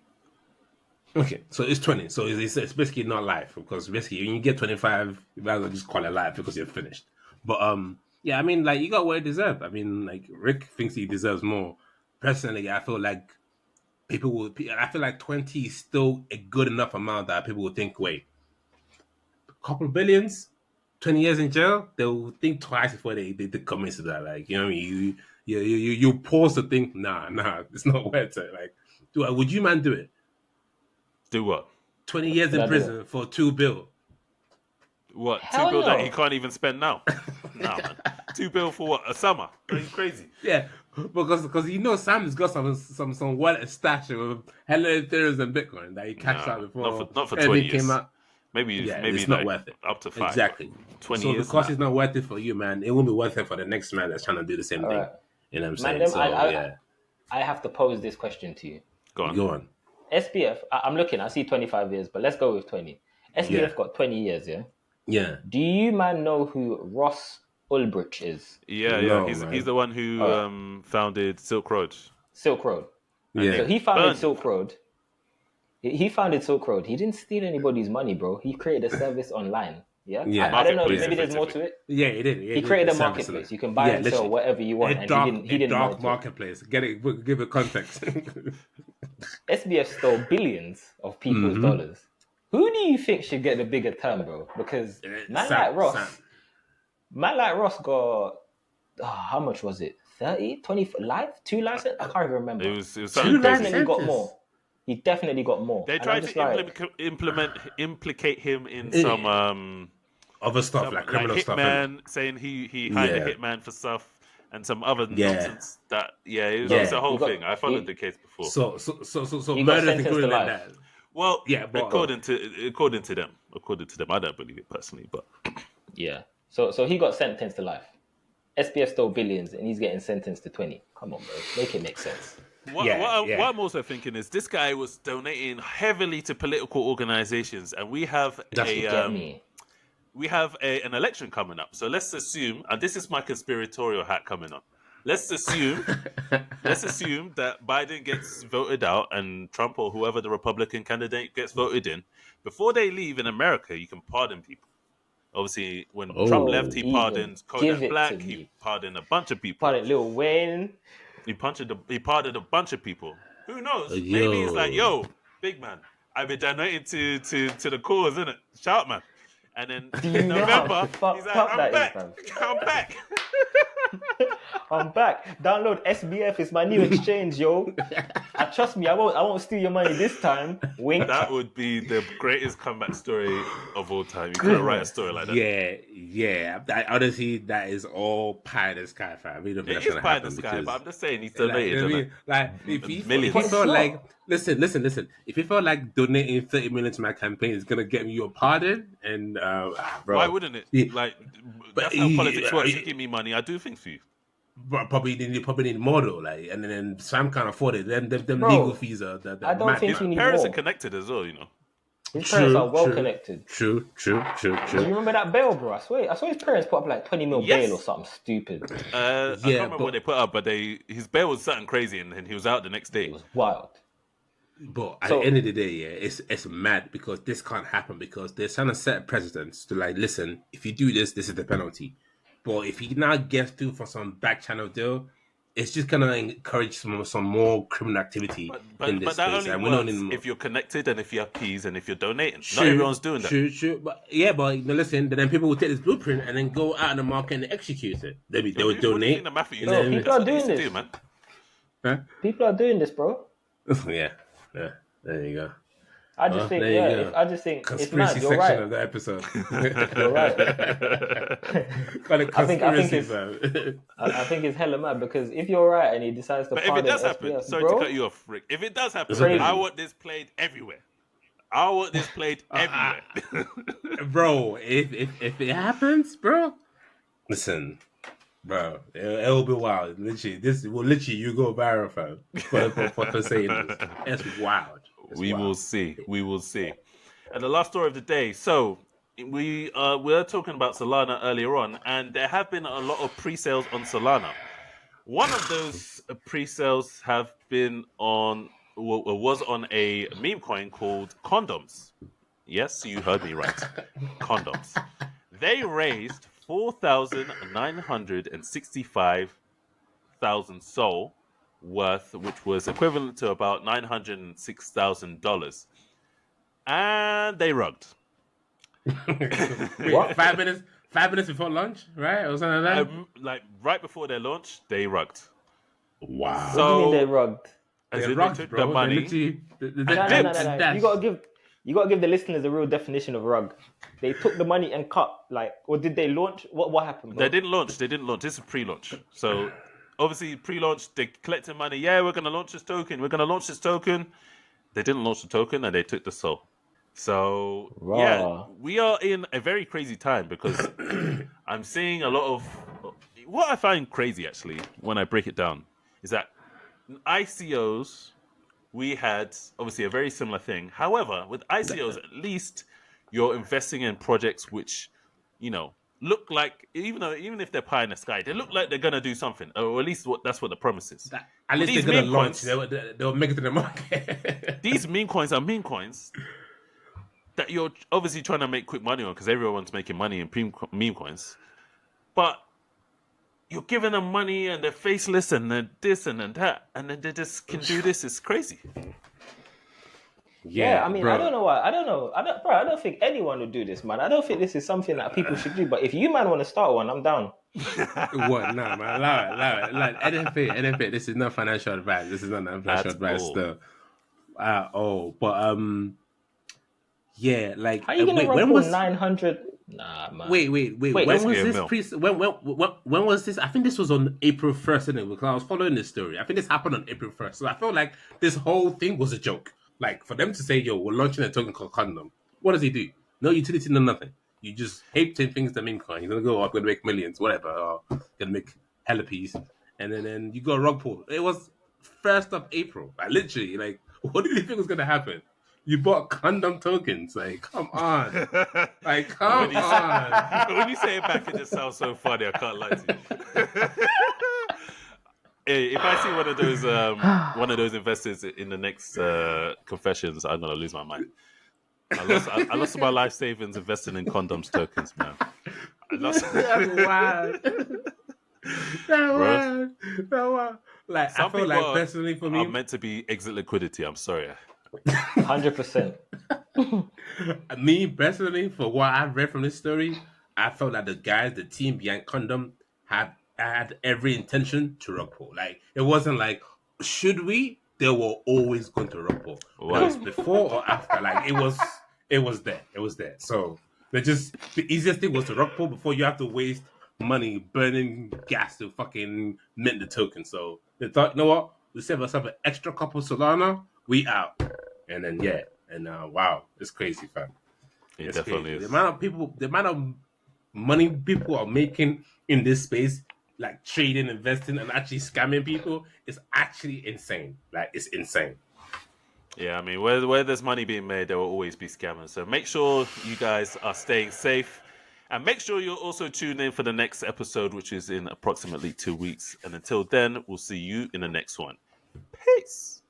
Okay, so it's 20. So it's basically not live, because basically when you get 25, you might as well just call it live because you're finished. But yeah, I mean, like, you got what you deserve. I mean, like, Rick thinks he deserves more. Personally, I feel like I feel like 20 is still a good enough amount that people will think, wait, a couple of billions, 20 years in jail, they'll think twice before they commit to that. Like, you know what I mean? You pause to think, nah, it's not worth it. Like, would you man do it? Do what? 20 years Would I in do prison for $2 billion. What? Hell $2 billion that no. he can't even spend now? Nah, man. $2 billion for what? A summer? Are you crazy? Yeah, because you know Sam's got some wallet stash of hello Ethereum and Bitcoin that he cashed out before. Not for everything 20 years. came out. Maybe Yeah, maybe it's like not worth it. up to 5. Exactly. 20 so years. because it's not worth it for you, man, it won't be worth it for the next man that's trying to do the same thing. Right. You know what I'm saying? Man, So yeah, I have to pose this question to you. Go on. go on. SBF, I'm looking, I see 25 years, but let's go with 20. SBF Yeah. got 20 years, yeah? Yeah. Do you, man, know who Ross Ulbricht is? Yeah. No, He's man. the one who founded Silk Road. Silk Road. Yeah. So he founded Burned. Silk Road. He founded Silk Road. He didn't steal anybody's money, bro. He created a service online. Yeah? Yeah. I don't know, Marketplace, maybe there's more to effectively. it. Yeah, he did. He created a marketplace. You can buy and sell literally. whatever you want, and he didn't dark monitor it. marketplace. Get it? Give it context. SBF stole billions of people's dollars. Who do you think should get the bigger term, bro? Because man like Ross got how much was it? 30, 20 life? 2 license? I can't even remember. It was Two something He license? crazy. definitely got sentence? more. He definitely got more. They And tried I'm just to implicate him in some Other stuff like criminal stuff. innit? hitman, saying he hired a Yeah. hitman for stuff and some other Yeah. nonsense. That it Yeah. was a whole He got- thing. I followed he- the case before. So He got murder sentenced included to like life. that. Well, Yeah, but according to them, I don't believe it personally, but Yeah. So he got sentenced to life. SPF stole billions and he's getting sentenced to 20. Come on, bro. Make it make sense. what Yeah. I'm also thinking is this guy was donating heavily to political organizations, and we have Get me. we have an election coming up. So let's assume, and this is my conspiratorial hat coming on. Let's assume that Biden gets voted out and Trump or whoever the Republican candidate gets voted in. Before they leave in America, you can pardon people. Obviously, when Trump left, he even pardoned give Kodak it Black. to He me. pardoned a bunch of people. Pardon Lil Wayne. He pardoned a bunch of people. Who knows? Maybe Yo. he's like, yo, big man, I've been donating to the cause, innit? Shout, man. And then Do you in know how November, fucked he's like, up I'm that is, back. fam? I'm back. I'm back. Download SBF. It's my new exchange, yo. Trust me, I won't steal your money this time. Wink. That would be the greatest comeback story of all time. You couldn't write a story like that. Yeah. Honestly, that is all pie in the sky, fam. I really don't think It that's is gonna pie in happen the sky, because, but I'm just saying he's like, donated. you know what I mean? innit? Like, if you Millions. felt like, listen. If you felt like donating 30 million to my campaign is gonna get me your pardon, and bro, Why wouldn't it? Yeah. Like, But that's how politics works. yeah. You give me money, I do things for you. But probably need more though, like, and then Sam can't afford it. Them Bro, legal fees are I don't mad, think His you fam. need parents are more. connected as well, you know. His parents are well connected. True. Do you remember that bail, bro? I swear his parents put up like 20 mil bail or Yes. something stupid. I can't Yeah, remember what they put up, but his bail was something crazy, and he was out the next It day. was wild. but at the end So, of the day, yeah, it's mad because this can't happen because they're trying to set precedents to like, listen, if you do this, this is the penalty. But if he now gets through for some back channel deal, it's just gonna encourage some more criminal activity in But this that space, only and we don't need works more. if you're connected and if you have keys and if you're donating. Not everyone's doing that. True. But yeah, but listen, then people will take this blueprint and then go out in the market and execute it. They What will do you think donate, the mafia and used to bro, do? then people That's are what they used doing to do, this. man. huh? People are doing this, bro. yeah. There you go. I just think, There you yeah, go. I just think it's Conspiracy mad. You're section right. of the episode. You're right. Kind of I think conspiracy, it's man. I think it's hella mad because if you're right and he decides to But if it pardon does happen, SPF, sorry to bro, cut you off, Rick. If it does happen, okay. I want this played everywhere. I want this played everywhere. Bro, if it happens, bro, listen, bro, it'll be wild. Literally, you go viral, fam, for saying this. It's wild. We will see. We will see. And the last story of the day. So we were talking about Solana earlier on, and there have been a lot of pre-sales on Solana. One of those pre-sales have been was on a meme coin called Condoms. Yes, you heard me right. Condoms. They raised 4,965,000 Sol worth, which was equivalent to about $906,000, and they rugged. Wait, What? 5 minutes? 5 minutes before lunch, right, or something like that. Like right before their launch, they rugged. Wow. What do you mean they So rugged? as They in they rocked, took the bro. They money. literally And No. dipped. dash. You gotta give the listeners the real definition of rug. They took the money and cut, like, or did they launch? What happened, bro? They didn't launch. This is pre-launch. So obviously pre-launch, they collected money. Yeah, we're gonna launch this token. They didn't launch the token, and they took the soul. So yeah, Raw. we are in a very crazy time because I'm seeing a lot of what I find crazy actually when I break it down is that ICOs we had obviously a very similar thing. However, with ICOs, at least you're investing in projects which, look like even if they're pie in the sky, they look like they're gonna do something, or at least that's what the promise is. At least These they're gonna meme launch. coins- They'll make it to the market. These meme coins are meme coins that you're obviously trying to make quick money on because everyone's making money in meme coins, but you're giving them money and they're faceless and they're this and then that, and then they just can do this. It's crazy. Yeah, I mean, bro. I don't know why. I don't think anyone would do this, man. I don't think this is something that people should do. But if you, man, want to start one, I'm down. What? Nah, man. Allow it. Like, NFA. This is not financial advice. This is not financial advice. all. Still. Yeah. Like, How are you gonna wait, run when for was 900? Nah, man. Wait. Wait, When was basically a this? mil. When was this? I think this was on April 1st, isn't it? Because I was following this story. I think this happened on April 1st. So I felt like this whole thing was a joke. Like, for them to say, "Yo, we're launching a token called Condom," what does he do? No utility, no nothing. You just hate things the meme coin. You're gonna go, I'm gonna make millions, whatever, or gonna make hella peas, and then you go rug pull. It was 1st of April. Like, literally, like, what did you think was gonna happen? You bought Condom tokens. Like, come on. Like, come on. When you say it back, it just sounds so funny. I can't lie to you. Hey, if I see one of those investors in the next confessions, I'm gonna lose my mind. I lost my life savings investing in condoms tokens, man. I lost. That's wild. That's wild. Like, Some I feel people like personally for are me, meant to be exit liquidity. I'm sorry. 100%. me personally, for what I've read from this story, I felt like the team behind Condom had every intention to rug pull. Like, it wasn't like, should we? They were always going to rug pull. Whether it's before or after. Like, it was there. It was there. So the easiest thing was to rug pull before you have to waste money burning gas to fucking mint the token. So they thought, you know what? We save ourselves an extra couple Solana, we out. And then wow, it's crazy, fam. It It's definitely crazy. is. The amount of money people are making in this space like trading, investing, and actually scamming people is actually insane. Like it's insane. Yeah, I mean, where there's money being made, there will always be scammers. So make sure you guys are staying safe. And make sure you're also tuned in for the next episode, which is in approximately 2 weeks. And until then, we'll see you in the next one. Peace.